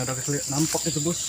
Ada nampak itu bos.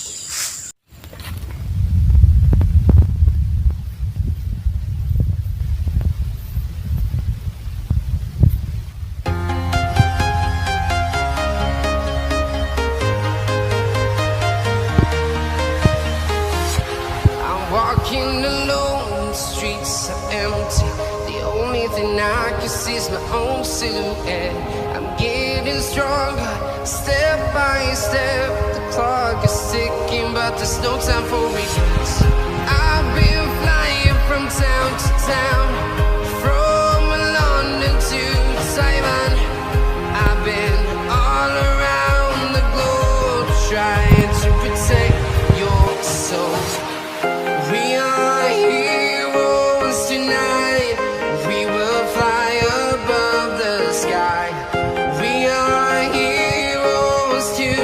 Walking alone, the streets are empty. The only thing I can see is my own silhouette. I'm getting stronger, step by step. The clock is ticking, but there's no time for regrets. I've been flying from town to town, from London to Taiwan. I've been all around the globe, trying to protect your soul. We are heroes tonight. We will fly above the sky. We are heroes tonight.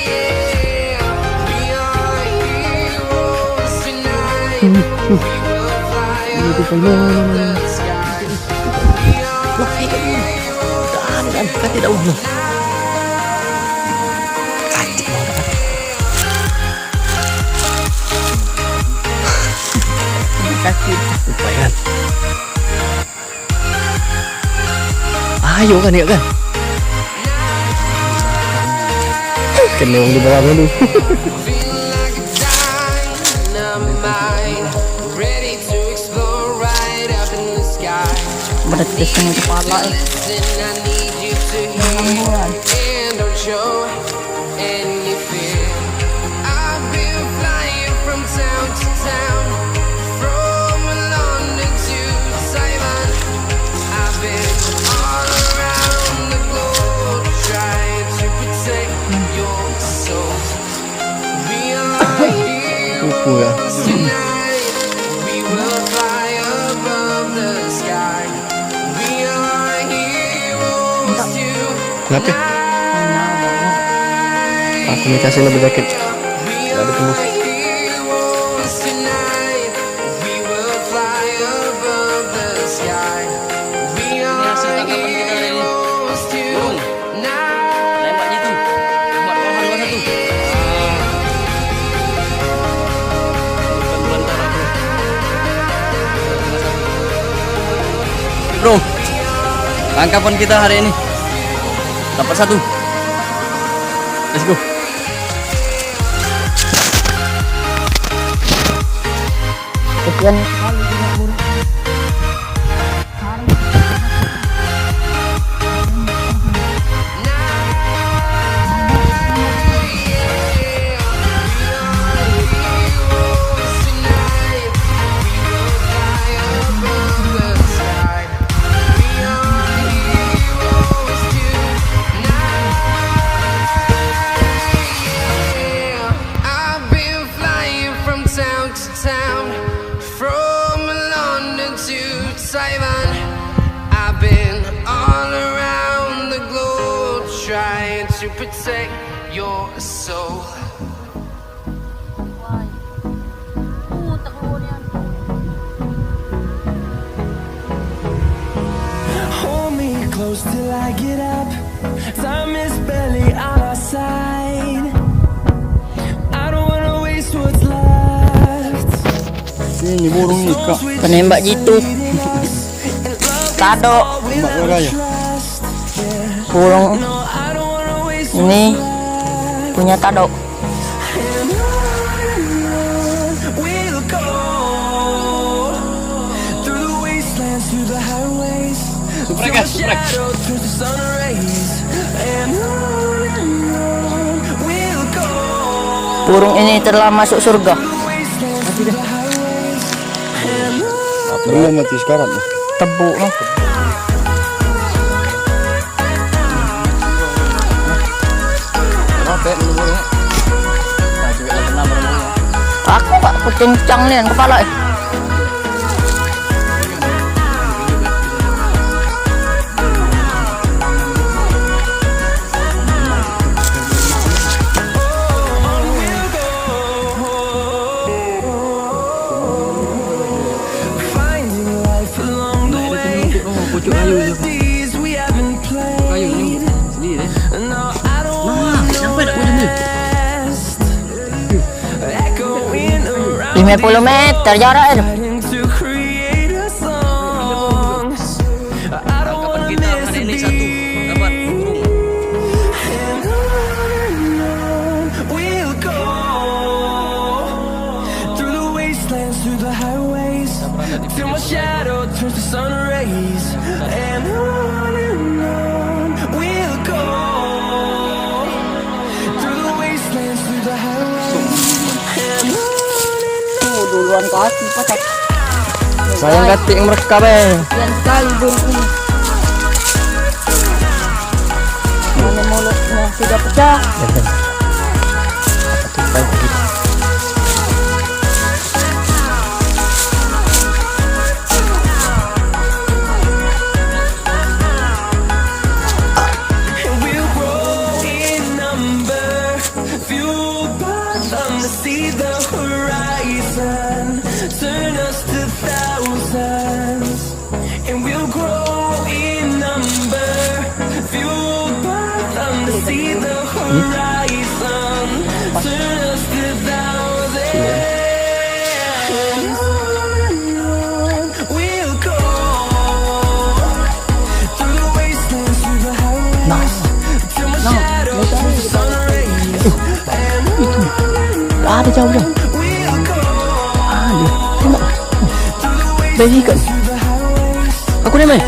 Yeah. We are heroes tonight. We will fly above the sky. We are heroes tonight. Sakit lupakan. Ayo kan ya kan. Kena di bawah dulu. Berat kesini kepala. Ya. Kenapa? Aku mau kasih lebih jaket. Gak ada tembus. Bro, tangkapan kita hari ini dapat satu. Let's go. Sekian kali burung. Taiwan. I've been all around the globe trying to protect your soul. Hold me close till I get up. Time is barely on our side. I don't wanna waste what's left. Ini burung ni kak. Penembak jitu. Tado. Burung ini punya tado. Subscribe. Burung ini telah masuk surga. Belum mati sekarang. Tebu loh. Aku gak kencang nih kepala. Pucuk kayu ni. Kayu ni sendiri 50 meter jaraknya. to create a song. I don't wanna miss a beat. Dapat burung. And on we'll go through the wastelands, through the highways, till my shadow turns to sun rays. And on we'll go through the wastelands, through the highways. And Duluan kaki patat. Sayang katik merekam Sekian sekali burung ini. Mana mulutnya sudah pecah. we'll grow in number, fueled by them to see the horizon, turn us to thousands. And we'll grow in number, fueled by them to see the horizon, turn us to thousands. And on we'll go through the wastelands, through the highways, till my shadow turns to sun rays. And Ada jauh jauh. we'll go Bayi kan. through the highways. Aku nih Mai.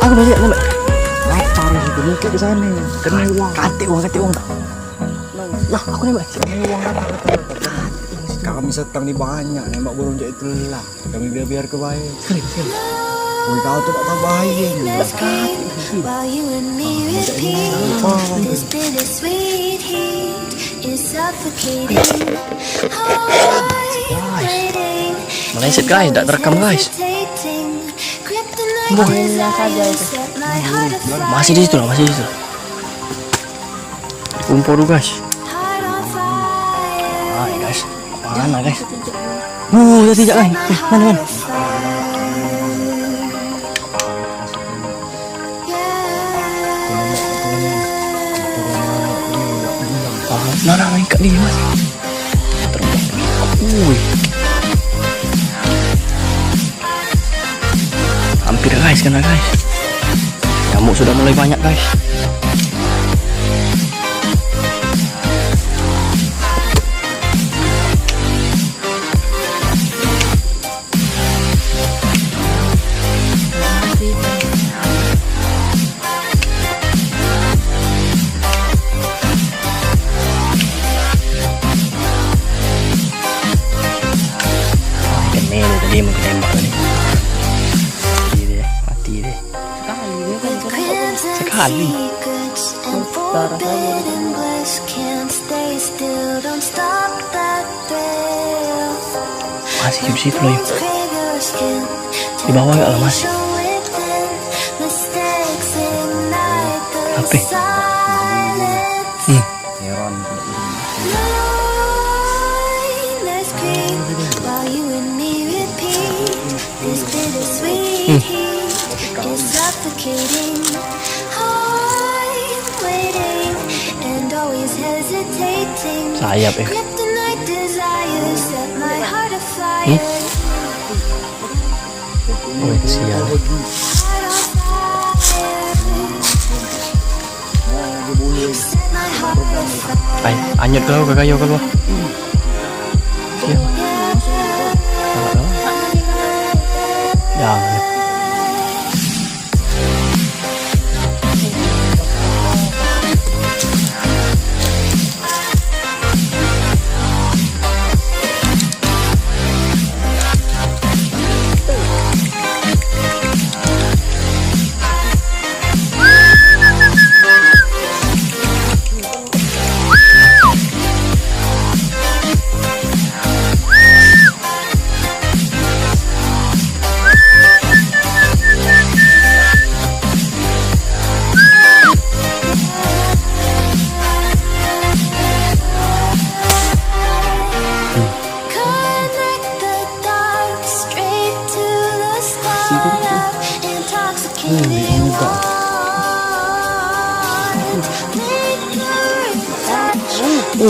Aku masih nih Mai. Lapar itu muka ke sana. Kena uang. Katik uang tak. Nah, aku nih Mai. Kena uang kata. Kami setang ni banyak nembak burung je itulah. Kami biar ke baik. Oi kau tu tak tahu bahaya ni. While you and me repeat, this bittersweet heat is suffocating. Waiting, Meleset guys, tak terekam guys. Mainnya saja itu. Masih di situ lah, masih di situ. Kumpul dulu guys. Hai guys. Mana guys? Dah tidak guys. Mana? Nah, main kat ni mas. Terbang. Hampir guys, kena guys. Nyamuk sudah mulai banyak guys. Dia mau ketembak tadi. Mati dia. Sekali. Masih di situ lagi. Di bawah ya lah masih. Apa? Heran. This bittersweet heat is suffocating. I'm waiting and always hesitating. Sayap Kryptonite desires set my heart afire. Oh kesian. Heart on fire. Set my heart afire. Ay, anyut kau ke kayu kau. Siap. Jangan.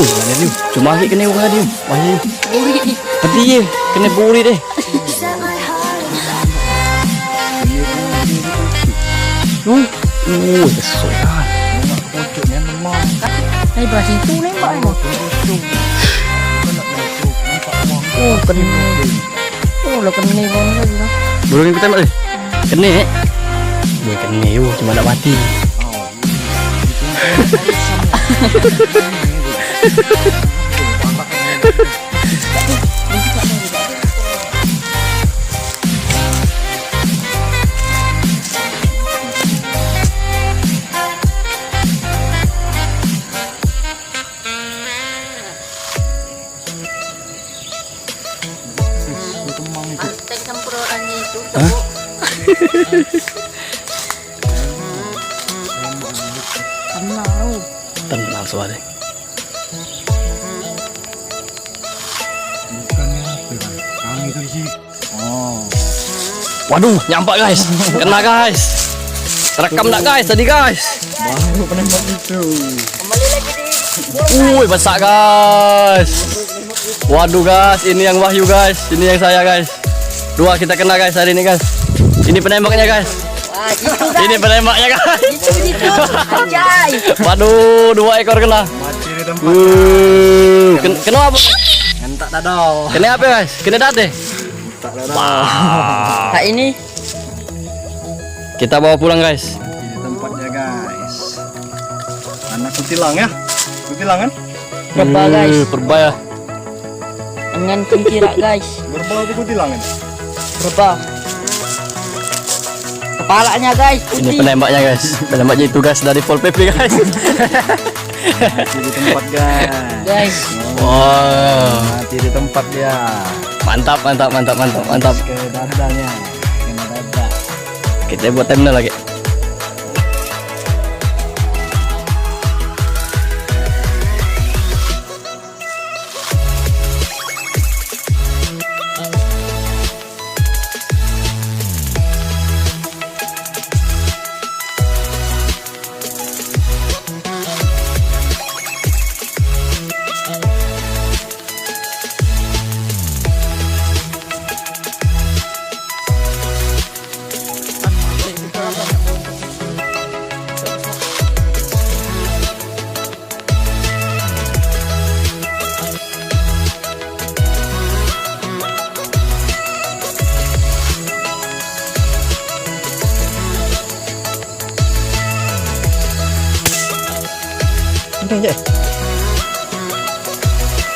ada dia. Cuma lagi kena orang dia. Wahyu. Buri ni. Peti je. Kena buri deh. Besok kan. Kocoknya memang. Dari belah situ nembak ni. Oh, kena. Oh, lah kena pun lagi dah. Burung yang tembak deh. Kena eh. Boleh kena yo, cuma nak mati. Antek campurannya itu. Tenang. Tenang suara. Bukannya apa kan? Kami itu di sini. Oh. Waduh, nyampak guys. Kena guys. Terekam tak guys tadi guys? Baru penembak itu. Kembali lagi di. Wih, besar guys. Waduh guys, ini yang Wahyu guys. Ini yang saya guys. Dua kita kena guys hari ini guys. Ini penembaknya guys. Wah, gitu guys. Ini penembaknya guys. Gitu. Anjay. Waduh, 2 ekor kena. Mati di tempat. Kena apa? Entak dadau. Kena apa guys? Kena date. Tak dadau. Kak ini Kita bawa pulang guys. Mati di tempatnya guys. Anak kutilang ya. Kutilang kan? berapa guys? Perbaya. Dengan kuntirak guys. Berapa itu kutilang kan? Berapa? Kepalanya guys. Ini Putih. penembaknya guys. Penembaknya itu guys dari Pol PP guys. Mati di tempat guys. Guys. Wow. Mati di tempat dia. Mantap. Ke dadanya. Kena dada. Kita buat thumbnail lagi.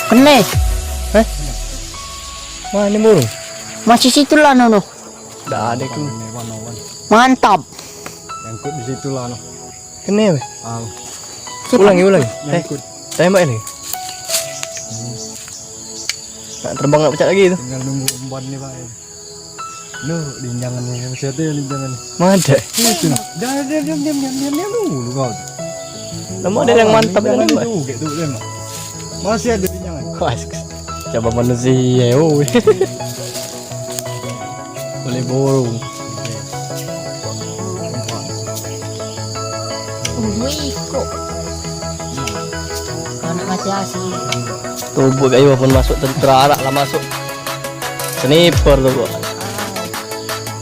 Kene. Mana burung? Masih situ lah nono. Dah ada tu. Mantap. Nyangkut di situ lah no. Kena weh. Cepat. Ulangi. Nyangkut. Tembak ni. Nak terbang nak pecah lagi tu. Tinggal nunggu umpan ni pak. Loh, linjangan ni masih ada linjangan. Mana ada? Itu no. Diam dulu kau. Lama ada yang mantap yang nembak. Gitu dia mah. Masih ada linjangan. Coba manusia. Oh. Boleh burung. Wih kok. Kau nak mati asli. Tubuh kayu pun masuk tentara lah masuk. Sniper tu buat.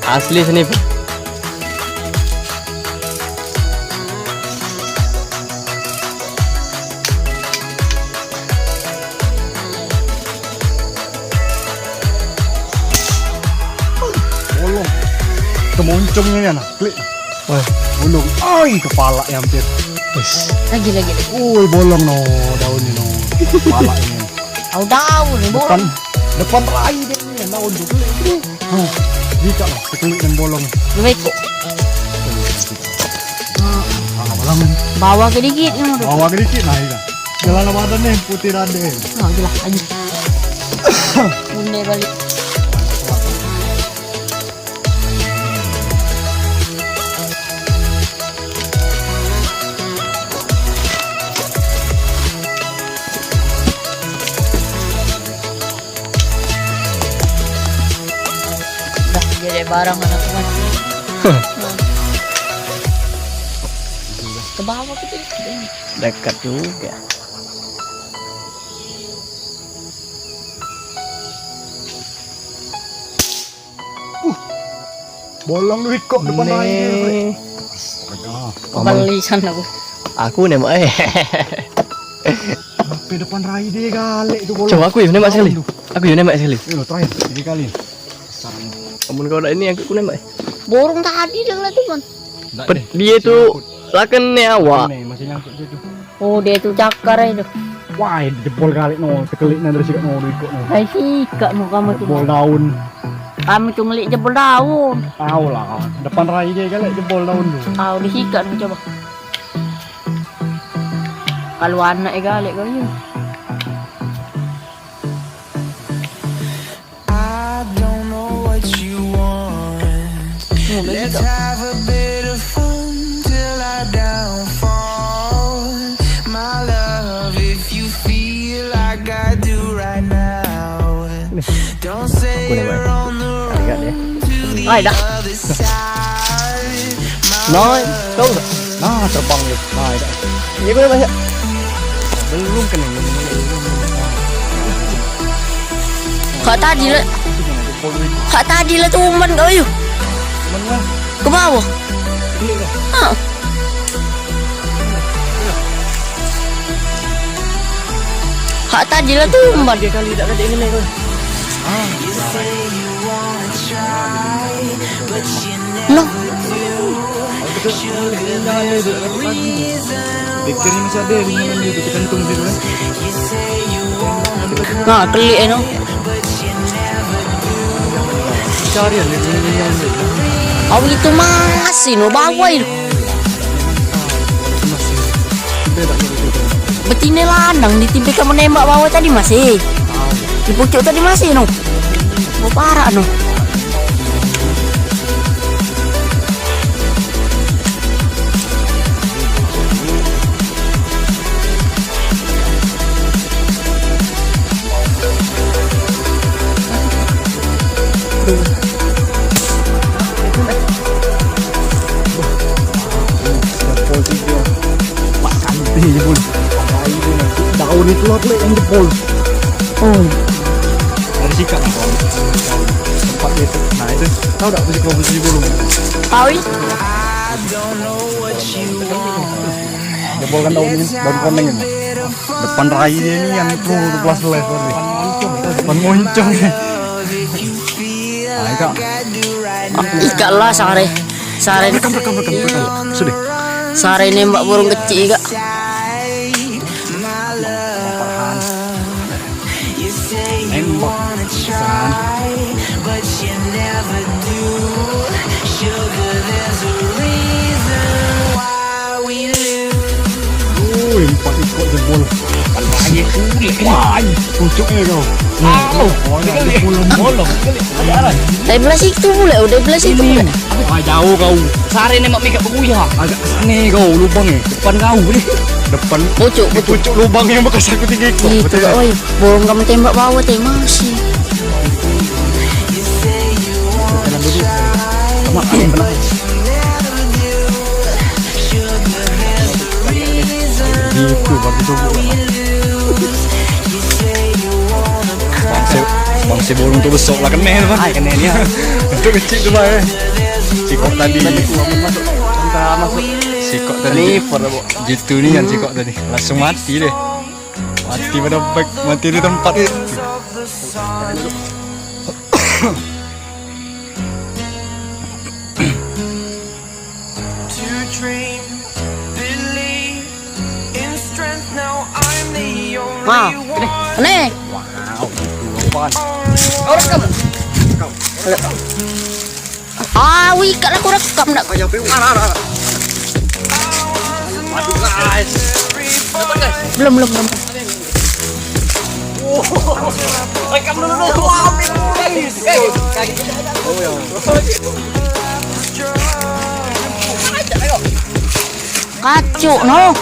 Asli sniper. Bolong. Kemoncongnya ni nak. Klik. Wah, Bolong. Ai, kepala yang hampir. wis. Lagi. Oi, bolong no daun ni no. Kepala ini. Tahu ni Depan bolong. depan rai dia ni daun tu klik. Jika lah seklik dan bolong. Wih kok. Bolong. Bawa ke dikit ni nono. Bawa ke dikit lah ini. Jalan badan ni putih rada. Oh, jelas lagi. Punde balik. Dah jadi barang anak mati. Ke bawah ke dikit. Dekat juga. Bolong duit kok depan rai dia. Nih, Paman, balisan aku. aku nembak Sampai depan rai dia galak tu bolong. Coba aku ya nembak sekali. Aku ya nembak sekali. Terakhir 3 kali. Amun kau nak ini aku nembak. Burung tadi dah lah tuh, Man. Dia tu lakan ni awak. Masih nyangkut dia tu. Oh, dia tu cakar itu. Wah, jebol galak no, tekelik na dari sikat no duit kok no. Hai sikat mu kamu tu. Jebol daun. Kamu tu ngelik jebol daun. Tahu lah, depan rai dia galak jebol daun tu. Ah, disikat mu coba. Kalau anak galak kau ya. I don't know what you want. Let's have a bit of fun till I downfall. My love, if you feel like I do right now, don't say you're on the road to the Ai dah. other side. Nói, đâu rồi? Nah, terbang dia. Nah, dah. Dia kau nembak. Belum kena. Kak tadi lah. Kak tadi lah tu Man kau yuk. Mana? Ke bawah. Ha. Kak tadi lah tu Man. 3 kali tak ada nilai kau. No. Pikir ni masih ada di mana dia tergantung dia tu. Nah, kelik no. Cari dia ni. Kau itu masih no bawah itu. Betina landang di tipe kamu nembak bawah tadi masih. Di pucuk tadi masih no. Mau parah no. Jebol. Daun itu lah pula yang jebol. Oh, Dari sikat lah kawan. Tempat dia tu. Nah itu. Tahu tak posisi burung? tahu ya? Jebol kan daun ini. Daun koneng ini. Depan rai dia ni yang tu kelas level ni. Depan moncong ni. Nah ikat. Ikat lah sare. Sare Rekam. Sudah. Sare nembak burung kecil kak. Nembak. Empat ikut jebol. Lagi kulit. Wah, pucuknya kau. Oh, ni bolong. Dari belah situ pula, dari belah situ pula. Jauh kau. Sare nembak mikat berbuya. Agak sana kau lubang ni. Depan kau ni. Depan Pucuk. pucuk lubang yang bekas aku 3 ekor. Itu kak, oi. Burung kamu tembak bawah teh masih. Itu baru tu. Bangsa burung tu besar lah kena tu. Hai kena ni. Itu kecil tu lah. Sikok tadi. Masuk. Sikok tadi. Gitu ni kan sikok tadi. Langsung mati deh. Mati pada baik. Mati di tempat ni. Ah, ini. Oh, rekam. Ah, ikat lah aku rekam nak. Aduh guys. Dapat guys. Belum. Rekam dulu. Wah, guys. Oh ya. Kacau no.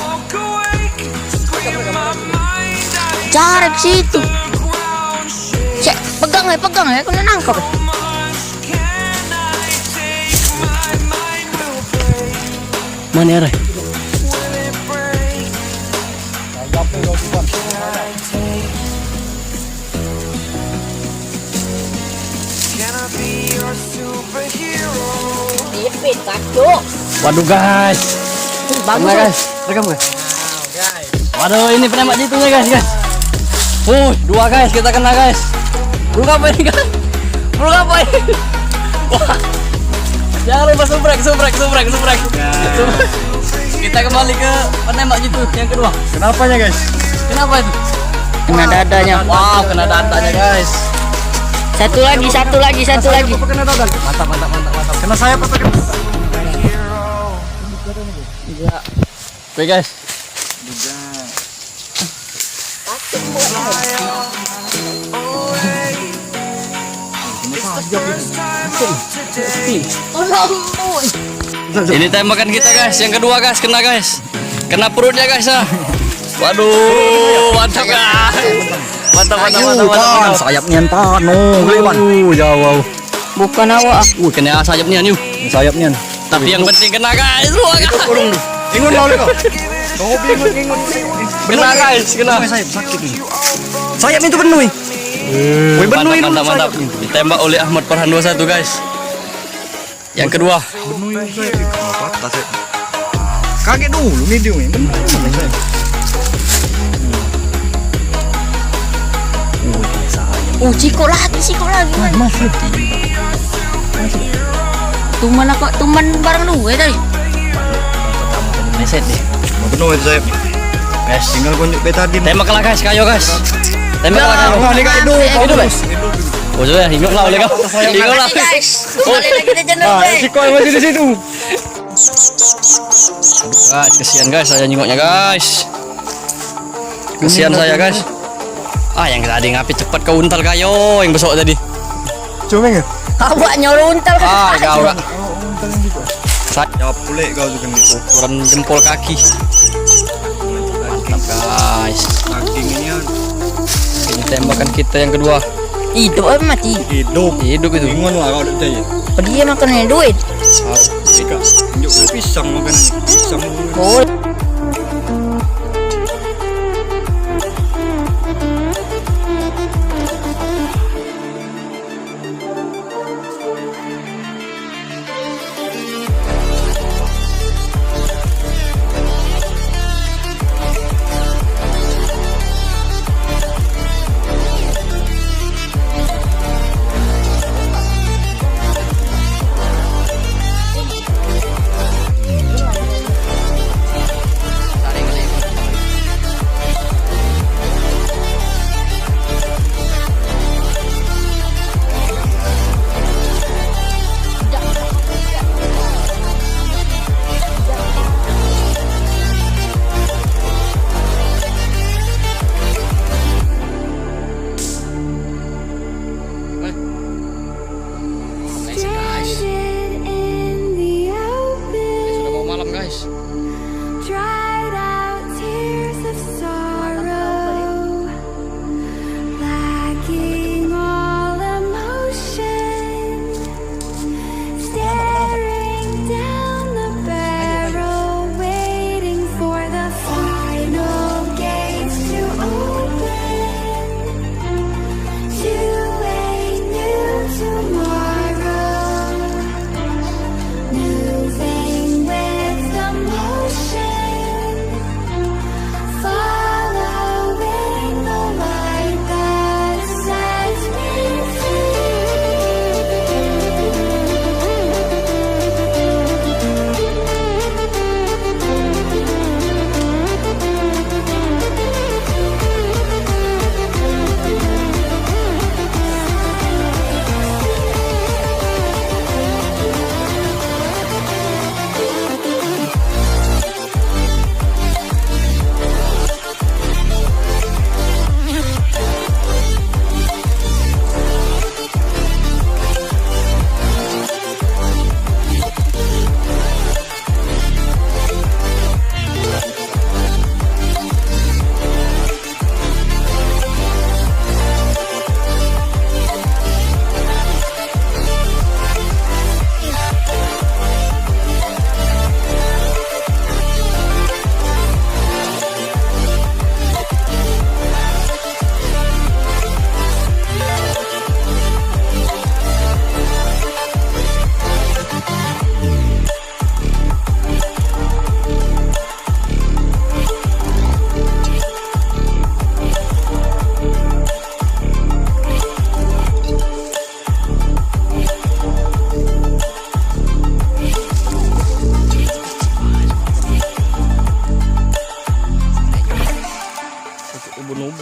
Cari ke situ. Cek, pegang ya, aku nak nangkap. Mana Rai? Can I be your superhero? Kacau. Waduh guys. Bagus Kena guys. Rekam guys. Waduh ini penembak jitunya guys. Dua guys kita kena guys. Burung apa ini guys? Burung apa ini? Wah. Jangan lupa subrek. Kita kembali ke penembak jitu yang kedua. Kenapanya guys? Kenapa itu? Kena dadanya. Wow, kena datanya guys. Satu lagi. Apa kena dadal? Mantap. Kena sayap apa kena? Oke guys. Ini tembakan kita guys, yang kedua guys, kena perutnya guys ya. Waduh, mantap guys. Mantap. Sayapnya entah, Jauh. Bukan awak. Kena sayapnya nih. Sayapnya. Tapi yang penting kena guys, dua guys. Ingun mau kau. Kau ingun. Kena guys, kena. Sayap sakit nih. Sayap itu penuh. Woi penuh itu. Mantap. Ditembak oleh Ahmad Farhan 21 guys. Yang kedua. Penuh sayap. Patah sayap. Kaget dulu nih dia. Ciko lagi. Masih. Tuman barang lu tadi. Meset nih. Penuh itu sayap. Guys, Tinggal kunjuk betadin. tembak lah guys, kayo guys. Tembak lah kayo. Ini kayak Hidup guys. Oh sudah, hinggap lah oleh kau. Hinggap lah. Guys, kembali lagi ke channel Nah, guys. si kau yang masih di situ. Guys, kesian guys saya nyingoknya guys. Kesian saya guys. Yang tadi ngapi cepat ke untal kayo yang besok tadi. Cuma ya. Awak nyuruh untal. Kau gak. Jawab pulih kau juga nih. Ukuran jempol kaki. Mantap guys. Daging ini kan Ini tembakan kita yang kedua. Hidup apa mati? hidup. Hidup itu. Bingung lah kau udah jaya. Dia makan duit. Jika tunjuk pisang makan pisang. Oh.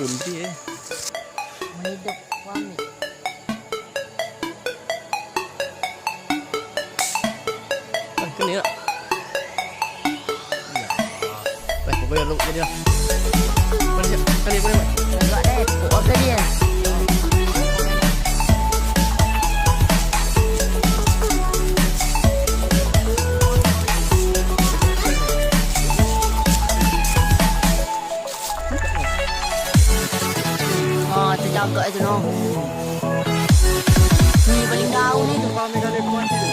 berhenti ya. Hidup kami. Kena tak? Baik, kau bayar dulu dia. Kali boleh. Enggak deh, kok apa dia? Oh, terjaga itu no. Ni paling daun ni tu. Kami kali kuat itu.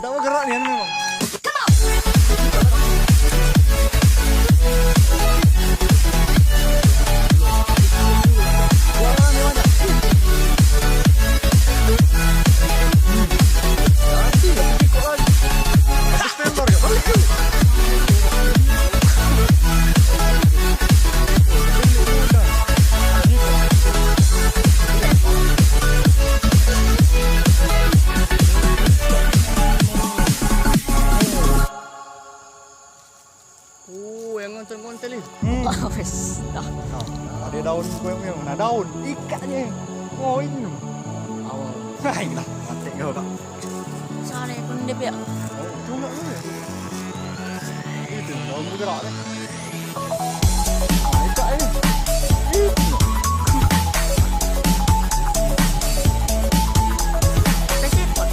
Dah bergerak ni memang. Yang ngoncel-ngoncel ni. Oh, wes. Dah. Ada daun koyong-koyong. Nah daun ikatnya. Oh ini. Awal. Hai lah. Mati kau tak. Sana pun dia biar. Tunggu dulu. Itu daun bergerak ni. Ikat ni. Kesepot.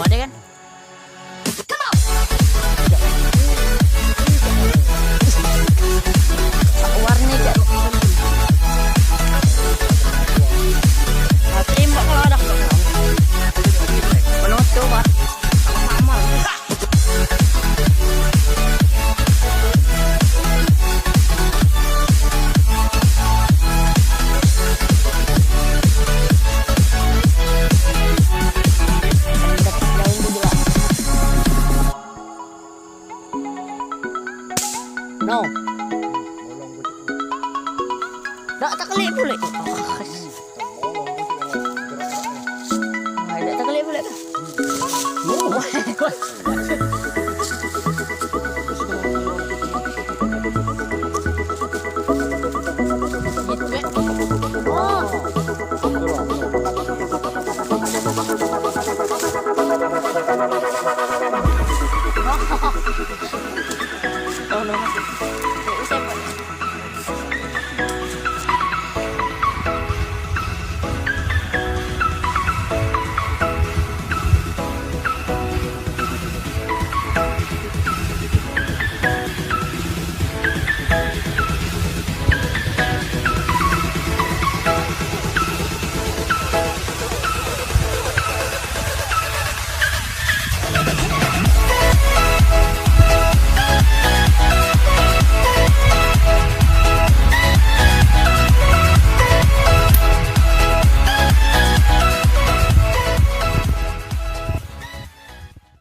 Ada kan? Warna je. Tembak kalau ada. Penonton bah. Sama. No. Tak kelip boleh. Tak kelip boleh.